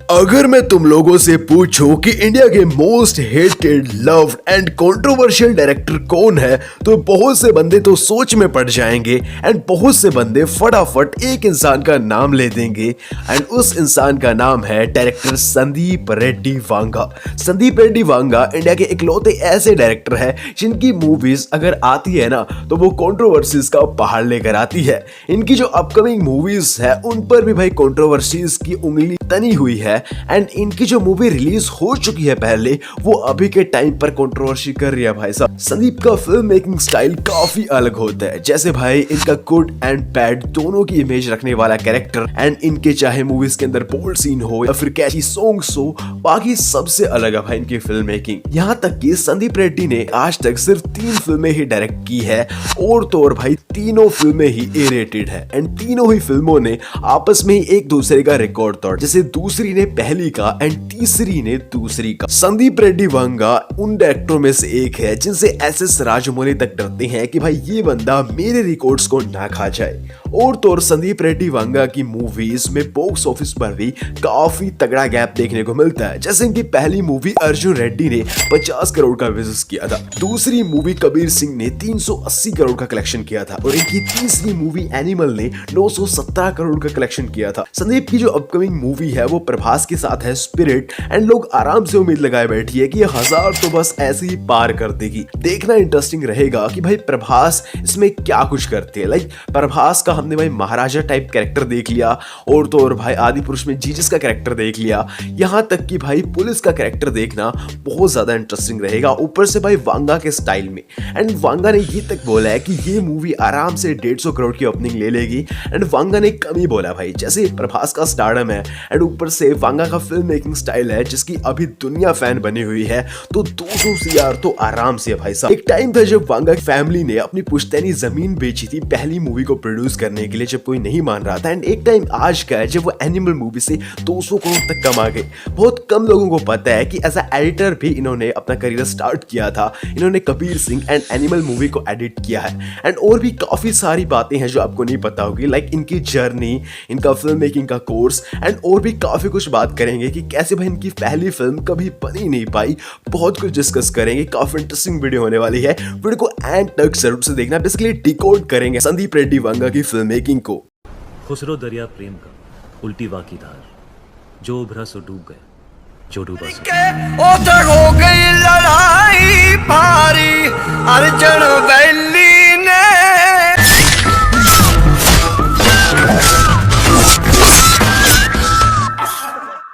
अगर मैं तुम लोगों से पूछूं कि इंडिया के most hated, loved and controversial director कौन है, तो बहुत से बंदे तो सोच में पड़ जाएंगे एंड बहुत से बंदे फटाफट एक इंसान का नाम ले देंगे एंड उस इंसान का नाम है डायरेक्टर संदीप रेड्डी वांगा। संदीप रेड्डी वांगा इंडिया के इकलौते ऐसे डायरेक्टर है जिनकी मूवीज अगर आती है ना तो वो कंट्रोवर्सीज का पहाड़ लेकर आती है। इनकी जो अपकमिंग मूवीज है उन पर भी भाई कंट्रोवर्सीज की उंगली तनी हुई है एंड इनकी जो मूवी रिलीज हो चुकी है पहले वो अभी के टाइम पर कंट्रोवर्सी कर रही है। भाई साहब संदीप का फिल्म मेकिंग स्टाइल काफी अलग होता है, जैसे भाई इनका गुड एंड बैड दोनों की इमेज रखने वाला कैरेक्टर एंड इनके चाहे मूवीज के अंदर बोल्ड सीन हो या फिर कैची सॉन्ग्स हो, बाकी सबसे अलग है भाई इनकी फिल्म मेकिंग। यहाँ तक कि संदीप रेड्डी ने आज तक सिर्फ 3 फिल्में ही डायरेक्ट की है और तो और भाई तीनों फिल्में ही ए रेटेड है एंड तीनों ही फिल्मों ने आपस में ही एक दूसरे का रिकॉर्ड तोड़, जैसे दूसरी ने पहली का एंड तीसरी ने दूसरी का। संदीप रेड्डी वांगा उन डायरेक्टरों में से एक है जिनसे एसएस राजमौली तक डरते हैं कि भाई ये बंदा मेरे रिकॉर्ड्स को ना खा जाए। और तो और संदीप रेड्डी वांगा की मूवीज में बॉक्स ऑफिस पर भी काफी तगड़ा गैप देखने को मिलता है, जैसे इनकी पहली मूवी अर्जुन रेड्डी ने 50 करोड़ का बिजनेस किया था, दूसरी मूवी कबीर सिंह ने 380 करोड़ का कलेक्शन किया था और इनकी तीसरी मूवी एनिमल ने 917 करोड़ का कलेक्शन किया था। संदीप की जो अपकमिंग मूवी है वो प्रभास के साथ है स्पिरिट एंड लोग आराम से उम्मीद लगाए बैठी है कि ये 1000 तो बस ऐसे ही पार कर देगी। देखना इंटरेस्टिंग रहेगा कि भाई प्रभास इसमें क्या कुछ करते हैं। लाइक प्रभास का हमने भाई महाराजा टाइप कैरेक्टर देख लिया और तो और भाई आदि पुरुष में जीजस का कैरेक्टर देख लिया, यहाँ तक कि भाई पुलिस का कैरेक्टर देखना बहुत ज्यादा इंटरेस्टिंग रहेगा, ऊपर से भाई वांगा के स्टाइल में। एंड वांगा ने ये तक बोला है कि ये मूवी आराम से 150 करोड़ की ओपनिंग ले लेगी एंड वांगा ने कम ही बोला भाई, जैसे प्रभास का स्टारडम है एंड ऊपर से वांगा का फिल्म मेकिंग स्टाइल है जिसकी अभी दुनिया फैन बनी हुई है, तो 200 CR तो आराम से है भाई साहब। एक टाइम था जब वांगा की फैमिली ने अपनी पुश्तैनी जमीन बेची थी पहली मूवी को प्रोड्यूस करने के लिए, जब कोई नहीं मान रहा था। एंड एक टाइम आज का है जब वो एनिमल मूवी से 200 करोड़ तक कमा गए। बहुत कम लोगों को पता है कि एज अ एडिटर भी इन्होंने अपना करियर स्टार्ट किया था। इन्होंने Kabir Singh and animal movie को एडिट किया है एंड और भी काफी सारी बातें हैं जो आपको नहीं पता होगी, लाइक इनकी जर्नी, इनका फिल्म मेकिंग का कोर्स एंड और भी काफी कुछ बात करेंगे कि कैसे भाई इनकी पहली फिल्म कभी बनी नहीं पाई। बहुत कुछ डिस्कस करेंगे, काफी इंटरेस्टिंग वीडियो होने वाली है, वीडियो को एंड तक जरूर से देखना। बेसिकली डिकोड करेंगे संदीप रेड्डी वांगा की फिल्म मेकिंग को। खुसरो दरिया प्रेम का उल्टी वाकी धार, जो उभरा सो डूब गए, जो डूबा सो उधर हो गई लड़ाई भारी अर्जुन वैली ने।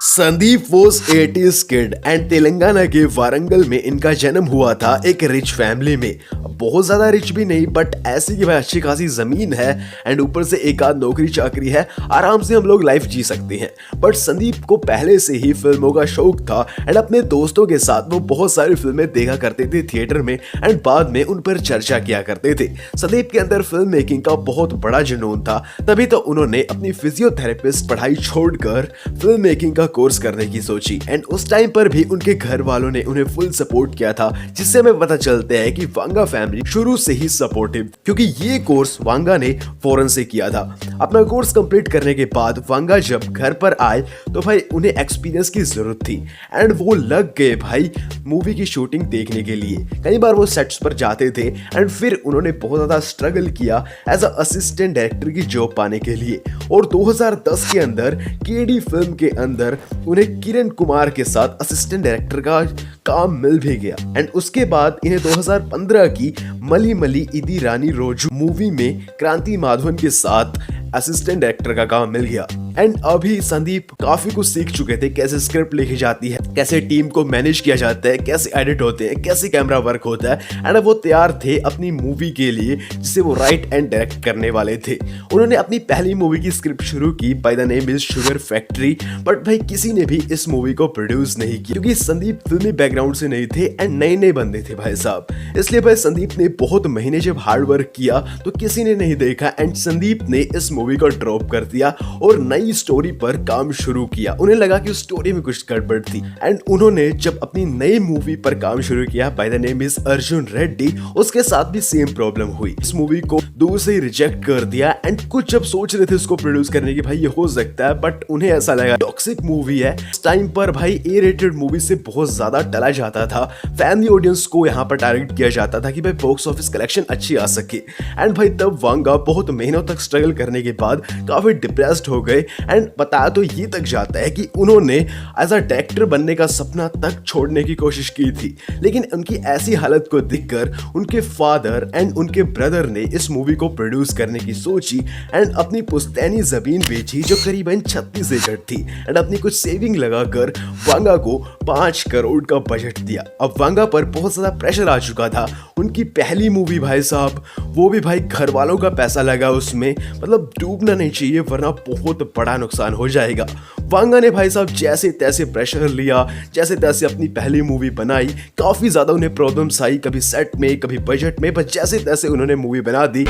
Sandeep was 80s kid and Telangana के वारंगल में इनका जन्म हुआ था एक रिच फैमिली में। बहुत ज्यादा रिच भी नहीं बट ऐसी कि भाई अच्छी खासी जमीन है एंड ऊपर से एक आध नौकरी चाकरी है, आराम से हम लोग लाइफ जी सकते हैं। बट संदीप को पहले से ही फिल्मों का शौक था एंड अपने दोस्तों के साथ वो बहुत सारी फिल्में देखा करते थे थिएटर में एंड बाद में उन पर चर्चा किया करते थे। संदीप के अंदर फिल्म मेकिंग का बहुत बड़ा जुनून था, तभी तो उन्होंने अपनी फिजियोथेरेपिस्ट पढ़ाई छोड़कर फिल्म मेकिंग का कोर्स करने की सोची एंड उस टाइम पर भी उनके घर वालों ने उन्हें फुल सपोर्ट किया था, जिससे हमें पता चलता है कि वांगा फैमिली शुरू से ही सपोर्टिव, क्योंकि ये कोर्स वांगा ने फौरन से किया था। अपना कोर्स कंप्लीट करने के बाद वांगा जब घर पर आए तो भाई उन्हें एक्सपीरियंस की जरूरत थी एंड वो लग गए भाई मूवी की शूटिंग देखने के लिए। कई बार वो सेट्स पर जाते थे एंड फिर उन्होंने बहुत ज्यादा स्ट्रगल किया एज अ असिस्टेंट डायरेक्टर की जॉब पाने के लिए और 2010 के अंदर केडी फिल्म के अंदर उन्हें किरण कुमार के साथ असिस्टेंट डायरेक्टर का काम मिल भी गया एंड उसके बाद इन्हें 2015 की मली मली इदी रानी रोजू मूवी में क्रांति माधवन के साथ असिस्टेंट डायरेक्टर का काम मिल गया। एंड अभी संदीप काफी कुछ सीख चुके थे, कैसे स्क्रिप्ट लिखी जाती है, कैसे टीम को मैनेज किया जाता है, कैसे एडिट होते हैं, कैसे कैमरा वर्क होता है एंड वो तैयार थे अपनी मूवी के लिए जिसे वो राइट एंड डायरेक्ट करने वाले थे। उन्होंने अपनी पहली मूवी की स्क्रिप्ट शुरू की by the name is sugar factory, but भाई किसी ने भी इस मूवी को प्रोड्यूस नहीं किया क्योंकि संदीप फिल्मी बैकग्राउंड से नहीं थे एंड नए नए बंदे थे भाई साहब। इसलिए भाई संदीप ने बहुत महीने जब हार्ड वर्क किया तो किसी ने नहीं देखा एंड संदीप ने इस मूवी को ड्रॉप कर दिया और नई नई स्टोरी पर काम शुरू किया। उन्हें लगा कि उस स्टोरी में कुछ गड़बड़ थी एंड उन्होंने जब अपनी नई मूवी पर काम शुरू किया by the name is Arjun Reddy, उसके साथ भी सेम प्रॉब्लम हुई। इस मूवी को दूर से ही रिजेक्ट कर दिया एंड कुछ जब सोच रहे थे उसको प्रोड्यूस करने की भाई ये हो सकता है, बट उन्हें ऐसा लगा टॉक्सिक मूवी है। इस टाइम पर भाई ए रेटेड मूवी से बहुत ज्यादा टला जाता था, फैमिली ऑडियंस को यहाँ पर टारगेट किया जाता था कि भाई बॉक्स ऑफिस कलेक्शन अच्छी आ सके। एंड भाई तब वांगा बहुत महीनों तक स्ट्रगल करने के बाद काफी डिप्रेस्ड हो गए एंड बताया तो ये तक जाता है कि उन्होंने एज अ डायरेक्टर बनने का सपना तक छोड़ने की कोशिश की थी, लेकिन उनकी ऐसी हालत को देखकर उनके फादर एंड उनके ब्रदर ने इस मूवी को प्रोड्यूस करने की सोची एंड अपनी पुश्तैनी जमीन बेची जो करीबन 36 एकड़ थी एंड अपनी कुछ सेविंग लगाकर वांगा को 5 करोड़ का बजट दिया। अब वांगा पर बहुत ज्यादा प्रेशर आ चुका था, उनकी पहली मूवी भाई साहब, वो भी भाई घर वालों का पैसा लगा उसमें, मतलब डूबना नहीं चाहिए वरना बहुत बड़ा नुकसान हो जाएगा। वांगा ने भाई साहब जैसे तैसे प्रेशर लिया, जैसे तैसे अपनी पहली मूवी बनाई। काफी ज्यादा उन्हें प्रॉब्लम्स आई, कभी सेट में कभी बजट में, बस जैसे तैसे उन्होंने मूवी बना दी।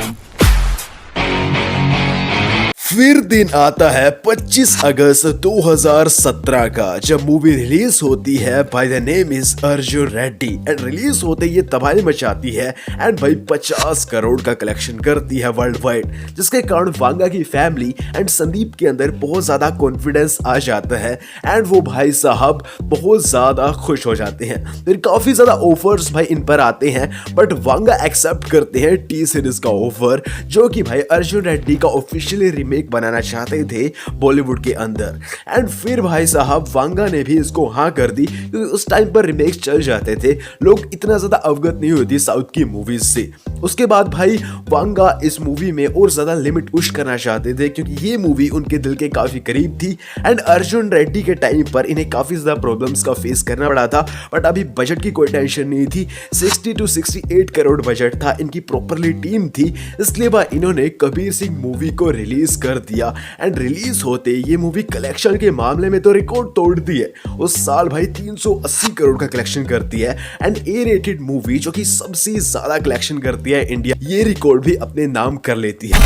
फिर दिन आता है 25 अगस्त 2017 का जब मूवी रिलीज होती है by the name is Arjun Reddy and release होते ये तबाही मचाती है एंड भाई 50 करोड़ का कलेक्शन करती है वर्ल्ड वाइड, जिसके कारण वांगा की फैमिली एंड संदीप के अंदर बहुत ज्यादा कॉन्फिडेंस आ जाता है एंड वो भाई साहब बहुत ज्यादा खुश हो जाते हैं। फिर काफी ज्यादा ऑफर्स भाई इन पर आते हैं बट वांगा एक्सेप्ट करते हैं टी सीरीज का ऑफर, जो कि भाई अर्जुन रेड्डी का ऑफिशियली रीमेक बनाना चाहते थे बॉलीवुड के अंदर। एंड फिर भाई साहब वांगा ने भी इसको हाँ कर दी क्योंकि उस टाइम पर रीमेक्स चल जाते थे, लोग इतना ज्यादा अवगत नहीं होती साउथ की मूवीज से। उसके बाद भाई वांगा इस मूवी में और ज्यादा लिमिट पुश करना चाहते थे क्योंकि ये मूवी उनके दिल के काफी करीब थी एंड अर्जुन रेड्डी के टाइम पर इन्हें काफी ज्यादा प्रॉब्लम्स का फेस करना पड़ा था, बट अभी बजट की कोई टेंशन नहीं थी। 60 to 68 करोड़ बजट था, इनकी प्रॉपरली टीम थी, इसलिए भाई इन्होंने कबीर सिंह मूवी को रिलीज कर दिया एंड रिलीज होते ये मूवी कलेक्शन के मामले में तो रिकॉर्ड तोड़ दी है। उस साल भाई 380 करोड़ का कलेक्शन करती है एंड ए रेटेड मूवी जो कि सबसे ज्यादा कलेक्शन करती है इंडिया, ये रिकॉर्ड भी अपने नाम कर लेती है।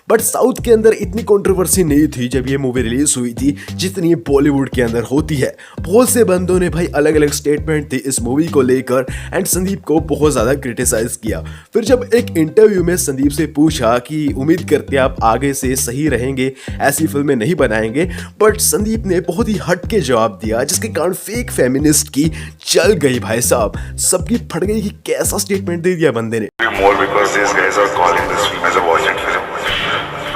बट साउथ के अंदर इतनी कंट्रोवर्सी नहीं थी जब ये मूवी रिलीज हुई थी जितनी बॉलीवुड के अंदर होती है। बहुत से बंदों ने भाई अलग अलग स्टेटमेंट थे इस मूवी को लेकर एंड संदीप को बहुत ज्यादा क्रिटिसाइज किया। फिर जब एक इंटरव्यू में संदीप से पूछा कि उम्मीद करते आप आगे से सही रहेंगे, ऐसी फिल्में नहीं बनाएंगे, बट संदीप ने बहुत ही हट के जवाब दिया जिसके कारण फेक फेमिनिस्ट की चल गई भाई साहब, सबकी फट गई कि कैसा स्टेटमेंट दे दिया बंदे ने। More because these guys are calling this film as a violent film.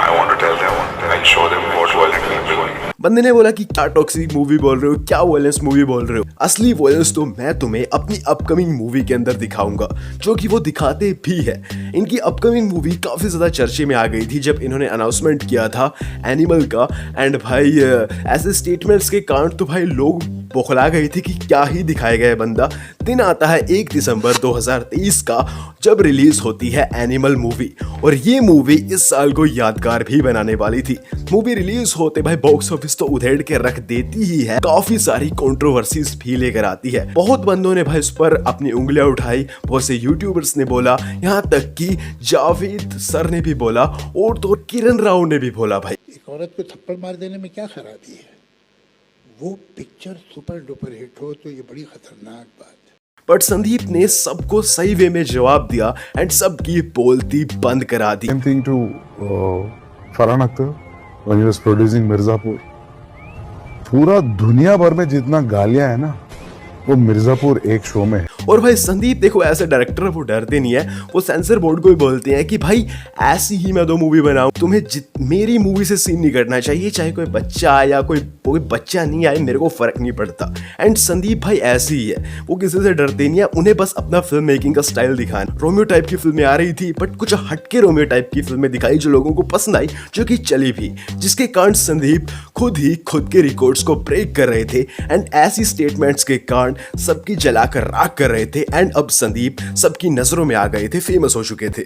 I want to tell them and show them what violent film is. बंदे ने बोला कि क्या टॉक्सिक मूवी बोल रहे हो, क्या वायलेंस मूवी बोल रहे हो, असली वायलेंस तो मैं तुम्हें अपनी अपकमिंग मूवी के अंदर दिखाऊंगा, जो कि वो दिखाते भी है। इनकी अपकमिंग मूवी काफी ज्यादा चर्चे में आ गई थी जब इन्होंने अनाउंसमेंट किया था एनिमल का एंड भाई ऐसे स्टेटमेंट्स के कारण तो भाई लोग बौखला गए थे कि क्या ही दिखाएगा ये बंदा। दिन आता है 1 दिसंबर 2023 का जब रिलीज होती है एनिमल मूवी और ये मूवी इस साल को यादगार भी बनाने वाली थी। मूवी रिलीज होते भाई बॉक्स ऑफिस तो उधेड़ के रख देती ही है, काफी सारी कंट्रोवर्सीज भी लेकर आती है। बहुत बंदों ने भाई इस पर अपनी उंगलियां उठाई, बहुत से यूट्यूबर्स ने बोला, यहाँ तक कि जावेद सर ने भी बोला और तो किरण राव ने भी बोला भाई एक औरत को थप्पड़ मार देने में क्या खराबी है, वो पिक्चर सुपर डुपर हिट हो तो ये बड़ी खतरनाक बात है। बट संदीप ने सबको सही वे में जवाब दिया एंड सबकी बोलती बंद करा दी। Same thing to Farhan Akhtar when he was producing Mirzapur. पूरा दुनिया भर में जितना गालियां है ना वो मिर्जापुर एक शो में है। और भाई संदीप देखो ऐसे डायरेक्टर वो डरते नहीं है, वो सेंसर बोर्ड को भी बोलते हैं कि भाई ऐसी ही मैं 2 मूवी बनाऊं, तुम्हें मेरी मूवी से सीन नहीं करना चाहिए, चाहे कोई बच्चा आए या कोई बच्चा नहीं आए, मेरे को फर्क नहीं पड़ता। एंड संदीप भाई ऐसे ही है, वो किसी से डरते नहीं है, उन्हें बस अपना फिल्म मेकिंग का स्टाइल दिखाना। रोमियो टाइप की फिल्में आ रही थी बट कुछ हटके रोमियो टाइप की फिल्में दिखाई जो लोगों को पसंद आई, जो कि चली भी, जिसके कारण संदीप खुद के रिकॉर्ड्स को ब्रेक कर रहे थे एंड ऐसी स्टेटमेंट्स के कारण सबकी जलाकर राख कर रहे थे एंड अब संदीप सबकी नजरों में आ गए थे, फेमस हो चुके थे।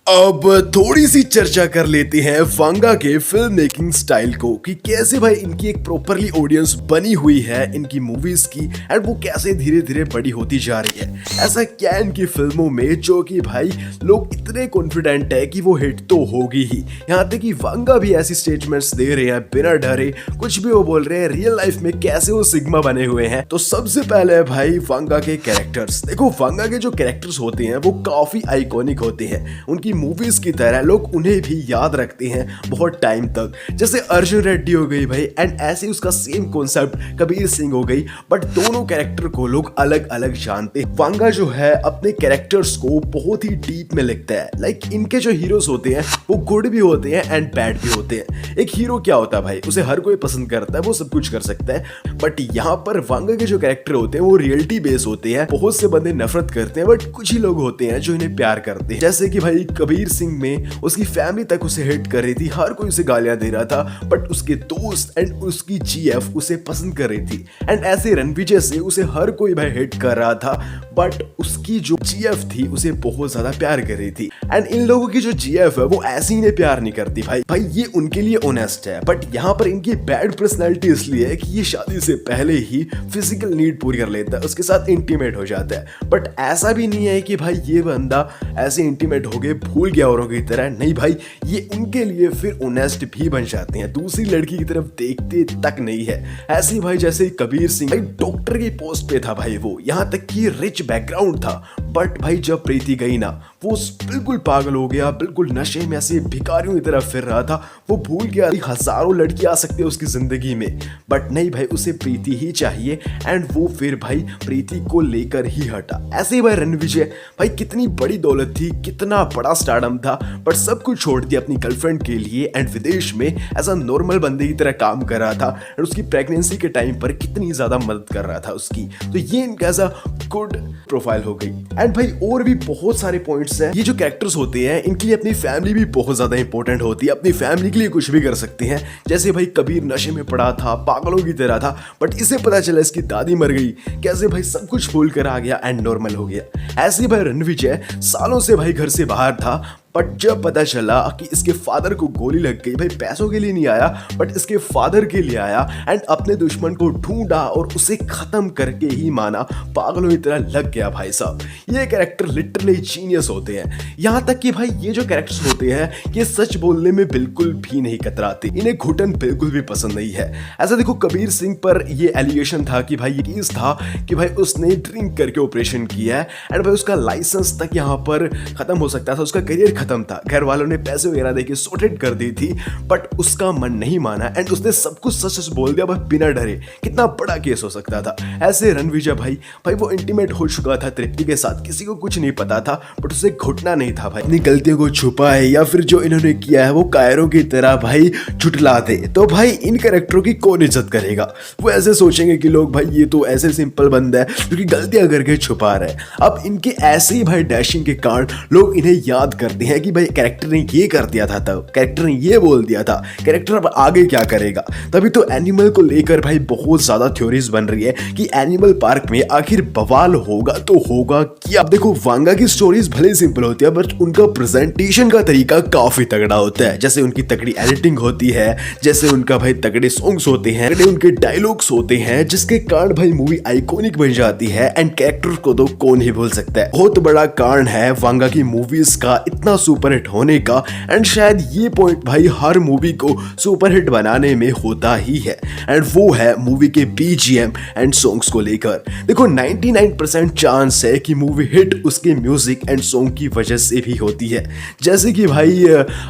अब थोड़ी सी चर्चा कर लेते हैं वांगा के फिल्म मेकिंग स्टाइल को कि कैसे भाई इनकी एक प्रॉपरली ऑडियंस बनी हुई है इनकी मूवीज की एंड वो कैसे धीरे धीरे बड़ी होती जा रही है। ऐसा क्या इनकी फिल्मों में जो कि भाई लोग इतने कॉन्फिडेंट है कि वो हिट तो होगी ही। यहाँ तक कि वांगा भी ऐसी स्टेटमेंट्स दे रहे हैं बिना डरे, कुछ भी वो बोल रहे हैं, रियल लाइफ में कैसे वो सिग्मा बने हुए हैं। तो सबसे पहले भाई वांगा के कैरेक्टर्स देखो। वांगा के जो कैरेक्टर्स होते हैं वो काफी आइकॉनिक होते हैं, उनकी मूवीज की तरह लोग उन्हें भी याद रखते हैं बहुत टाइम तक। जैसे अर्जुन रेड्डी हो गई भाई एंड ऐसे उसका सेम कॉन्सेप्ट कबीर सिंह हो गई, बट दोनों कैरेक्टर को लोग अलग अलग जानते हैं। वांगा जो है अपने कैरेक्टर्स को बहुत ही डीप में लिखता है। लाइक इनके जो हीरोज होते हैं वो गुड भी होते हैं एंड बैड भी होते हैं। एक हीरो क्या होता है भाई, उसे हर कोई पसंद करता है, वो सब कुछ कर सकता है, बट यहाँ पर वांगा के जो कैरेक्टर होते हैं वो रियलिटी बेस होते हैं। बहुत से बंदे नफरत करते हैं बट कुछ ही लोग होते हैं जो इन्हें प्यार करते हैं। जैसे कि भाई कबीर सिंह में उसकी फैमिली तक उसे हेट कर रही थी, हर कोई उसे गालियां दे रहा था, बट उसके दोस्त एंड उसकी जीएफ उसे पसंद कर रही थी। एंड ऐसे रणविजय से उसे हर कोई भाई हेट कर रहा था, बट उसकी जो जीएफ थी उसे बहुत ज्यादा प्यार कर रही थी। एंड इन लोगों की जो जीएफ है वो ऐसे ही इन्हें प्यार नहीं करती भाई ये उनके लिए ऑनेस्ट है, बट यहाँ पर इनकी बैड पर्सनैलिटी इसलिए है कि ये शादी से पहले ही फिजिकल नीड पूरी कर लेता है, उसके साथ इंटीमेट हो जाता है। बट ऐसा भी नहीं है कि भाई ये बंदा ऐसे इंटीमेट हो गए भूल गया औरों की तरह, नहीं भाई ये उनके लिए फिर ऑनेस्ट भी बन जाते हैं, दूसरी लड़की की तरफ देखते तक नहीं है। ऐसे भाई जैसे कबीर सिंह भाई डॉक्टर की पोस्ट पे था भाई वो, यहाँ तक कि रिच बैकग्राउंड था, बट भाई जब प्रीति गई ना वो बिल्कुल पागल हो गया, बिल्कुल नशे में ऐसे भिखारियों की तरफ फिर रहा था। वो भूल गया हजारों लड़की आ सकती है उसकी जिंदगी में, बट नहीं भाई उसे प्रीति ही चाहिए एंड वो फिर भाई प्रीति को लेकर ही हटा। ऐसे ही भाई रणविजय भाई कितनी बड़ी दौलत थी, कितना बड़ा स्टारडम था, बट सब कुछ छोड़ दिया अपनी गर्लफ्रेंड के लिए एंड विदेश में ऐसा नॉर्मल बंदे की तरह काम कर रहा था एंड उसकी प्रेगनेंसी के टाइम पर कितनी ज्यादा मदद कर रहा था उसकी। तो ये इनका ऐसा गुड प्रोफाइल हो गई। एंड भाई और भी बहुत सारे पॉइंट्स हैं। ये जो कैरेक्टर्स होते हैं इनके लिए अपनी फैमिली भी बहुत ज्यादा इंपॉर्टेंट होती है, अपनी फैमिली के लिए कुछ भी कर सकते हैं। जैसे भाई कबीर नशे में पड़ा था, पागलों की तरह था, बट इसे पता चला इसकी दादी मर गई, कैसे भाई सब कुछ भूल कर आ गया एंड नॉर्मल हो गया। ऐसे भाई रणविजय सालों से भाई घर से बाहर था, बट जब पता चला कि इसके फादर को गोली लग गई, भाई पैसों के लिए नहीं आया बट इसके फादर के लिए आया एंड अपने दुश्मन को ढूंढा और उसे खत्म करके ही माना, पागलों की तरह लग गया भाई साहब। ये कैरेक्टर लिटरली जीनियस होते हैं। यहाँ तक कि भाई ये जो कैरेक्टर्स होते हैं ये सच बोलने में बिल्कुल भी नहीं कतराते, इन्हें घुटन बिल्कुल भी पसंद नहीं है। ऐसा देखो कबीर सिंह पर ये एलिगेशन था कि भाई ये केस था कि भाई उसने ड्रिंक करके ऑपरेशन किया है एंड भाई उसका लाइसेंस तक यहाँ पर खत्म हो सकता था, उसका करियर खत्म था, घर वालों ने पैसे वगैरह देके सॉर्टेड कर दी थी, बट उसका मन नहीं माना एंड उसने सब कुछ सच सच बोल दिया बिना डरे। कितना बड़ा केस हो सकता था। ऐसे रणविजय भाई वो इंटीमेट हो चुका था तृप्ति के साथ, किसी को कुछ नहीं पता था, बट उसे घुटना नहीं था भाई, अपनी गलतियों को छुपा है या फिर जो इन्होंने किया है वो कायरों की तरह भाई झुटला दे। तो भाई इन कैरेक्टरों की कौन इज्जत करेगा? वो ऐसे सोचेंगे कि लोग भाई ये तो ऐसे सिंपल बंदा है जो कि गलतियां करके छुपा रहे हैं। अब इनके ऐसे ही भाई डैशिंग के कारण लोग इन्हें याद करते हैं कि भाई कैरेक्टर ने ये कर दिया था, तब कैरेक्टर ने ये बोल दिया था, कैरेक्टर अब आगे क्या करेगा। तभी तो एनिमल को लेकर भाई बहुत ज्यादा थ्योरीज बन रही है कि एनिमल पार्क में आखिर बवाल होगा तो होगा क्या। अब देखो वांगा की स्टोरीज भले सिंपल होती है बट उनका प्रेजेंटेशन का तरीका काफी तगड़ा होता है। जैसे उनकी तगड़ी एडिटिंग होती है, जैसे उनका भाई तगड़े सॉन्ग्स होते हैं, उनके डायलॉग्स होते हैं, जिसके कारण भाई मूवी आइकॉनिक बन जाती है एंड कैरेक्टर को तो कौन ही भूल सकता है। बहुत बड़ा कारण है वांगा की मूवीज का इतना सुपरहिट होने का एंड शायद ये पॉइंट भाई हर मूवी को सुपरहिट बनाने में होता ही है एंड वो है मूवी के बीजीएम एंड सॉन्ग्स को लेकर। देखो 99% चांस है कि मूवी हिट उसके म्यूजिक एंड सॉन्ग की वजह से भी होती है। जैसे कि भाई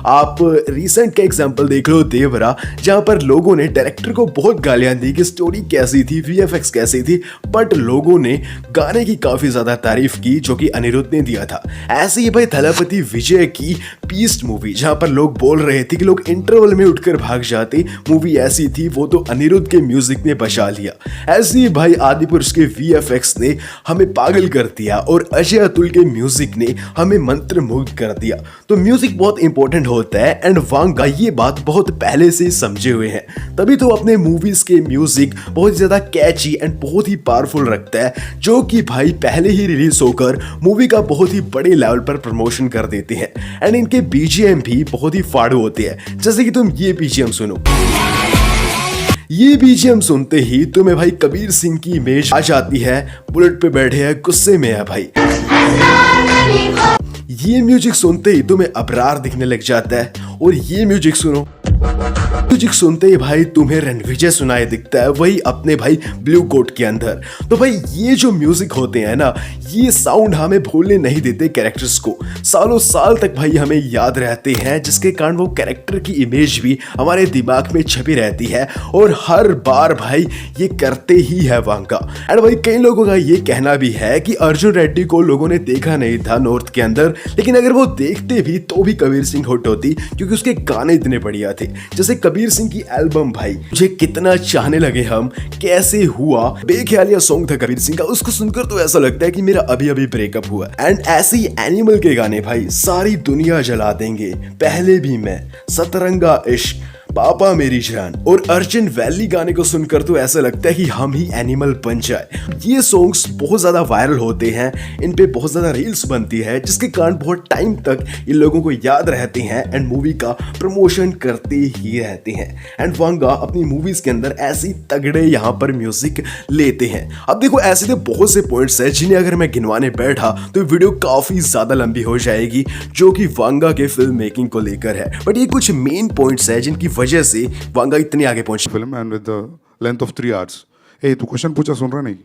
आप रिसेंट का एग्जांपल देख लो देवरा, जहां पर लोगों ने डायरेक्टर को बहुत गालियां दी कि स्टोरी कैसी थी, वीएफएक्स कैसी थी, बट लोगों ने गाने की काफी ज्यादा तारीफ की जो कि अनिरुद्ध ने दिया था। ऐसे ही भाई थलपति विजय की बीस्ट मूवी, जहां पर लोग बोल रहे थे कि लोग इंटरवल में उठकर भाग जाते, मूवी ऐसी थी, वो तो अनिरुद्ध के म्यूजिक ने बचा लिया। ऐसे ही भाई आदिपुरुष के वीएफएक्स ने हमें पागल कर दिया और अजय अतुल के म्यूजिक ने हमें मंत्रमुग्ध कर दिया। तो म्यूजिक बहुत इंपॉर्टेंट होता है एंड वांगा ये बात बहुत पहले से समझे हुए हैं, तभी तो अपने मूवीज के म्यूजिक बहुत ज्यादा कैची एंड बहुत ही पावरफुल रखता है, जो कि भाई पहले ही रिलीज होकर मूवी का बहुत ही बड़े लेवल पर प्रमोशन कर देते हैं। हैं एंड इनके बीजीएम भी बहुत ही फाड़ू होते हैं। जैसे कि तुम ये बीजीएम सुनो, ये बीजीएम सुनते ही तुम्हें भाई कबीर सिंह की इमेज आ जाती है, बुलेट पे बैठे हैं, गुस्से में है भाई। ये म्यूजिक सुनते ही तुम्हें अबरार दिखने लग जाता है, और ये म्यूजिक सुनो, म्यूजिक सुनते ही भाई तुम्हें रणविजय सुनाई दिखता है, वही अपने भाई ब्लू कोट के अंदर। तो भाई ये जो म्यूजिक होते हैं ना, ये साउंड हमें भूलने नहीं देते कैरेक्टर्स को, सालों साल तक भाई हमें याद रहते हैं, जिसके कारण वो कैरेक्टर की इमेज भी हमारे दिमाग में छपी रहती है, और हर बार भाई ये करते ही है वांगा। एंड भाई कई लोगों का ये कहना भी है कि अर्जुन रेड्डी को लोगों ने देखा नहीं था नॉर्थ के अंदर, लेकिन अगर वो देखते भी तो भी कबीर सिंह हिट होती, क्योंकि उसके गाने इतने बढ़िया थे। जैसे कबीर सिंह की एल्बम भाई मुझे कितना चाहने लगे हम, कैसे हुआ, बेख्यालिया सॉन्ग था कबीर सिंह का, उसको सुनकर तो ऐसा लगता है कि मेरा अभी अभी ब्रेकअप हुआ। एंड ऐसे ही एनिमल के गाने भाई सारी दुनिया जला देंगे, पहले भी मैं, सतरंगा इश्क, पापा मेरी जान और अर्जुन वैली गाने को सुनकर तो ऐसा लगता है कि हम ही एनिमल बन जाए। ये सॉन्ग्स बहुत ज्यादा वायरल होते हैं, इन पे बहुत ज्यादा रील्स बनती है, जिसके कारण बहुत टाइम तक इन लोगों को याद रहते हैं एंड मूवी का प्रमोशन करते ही रहते हैं। एंड वांगा अपनी मूवीज के अंदर ऐसी तगड़े यहाँ पर म्यूजिक लेते हैं। अब देखो ऐसे तो बहुत से पॉइंट्स है जिन्हें अगर मैं गिनवाने बैठा तो वीडियो काफी ज्यादा लंबी हो जाएगी, जो कि वांगा के फिल्म मेकिंग को लेकर है, बट ये कुछ मेन पॉइंट्स है जिनकी वजह से वांगा इतनी आगे पहुंची। Film and with the length of 3 hours। ए तू क्वेश्चन पूछा सुन रहा नहीं?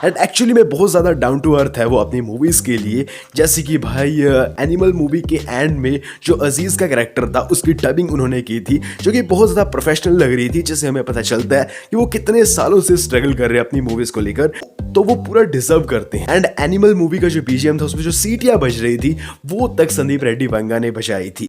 एंड एक्चुअली में बहुत ज़्यादा डाउन टू अर्थ है वो अपनी मूवीज़ के लिए। जैसे कि भाई एनिमल मूवी के एंड में जो अजीज़ का कैरेक्टर था उसकी डबिंग उन्होंने की थी, जो कि बहुत ज़्यादा प्रोफेशनल लग रही थी, जिससे हमें पता चलता है कि वो कितने सालों से स्ट्रगल कर रहे हैं अपनी मूवीज़ को लेकर, तो वो पूरा डिजर्व करते हैं। एंड एनिमल मूवी का जो बीजीएम था उसमें जो सीटियाँ बज रही थी वो तक संदीप रेड्डी वांगा ने बजाई थी।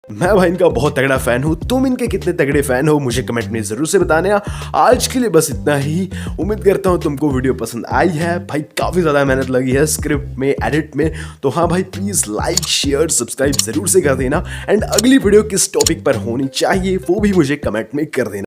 मैं भाई इनका बहुत तगड़ा फैन हूं, तुम इनके कितने तगड़े फैन हो मुझे कमेंट में जरूर से बताना। आज के लिए बस इतना ही, उम्मीद करता हूं तुमको वीडियो पसंद आई है। भाई काफी ज्यादा मेहनत लगी है स्क्रिप्ट में, एडिट में, तो हाँ भाई प्लीज लाइक शेयर सब्सक्राइब जरूर से कर देना। एंड अगली वीडियो किस टॉपिक पर होनी चाहिए वो भी मुझे कमेंट में कर देना।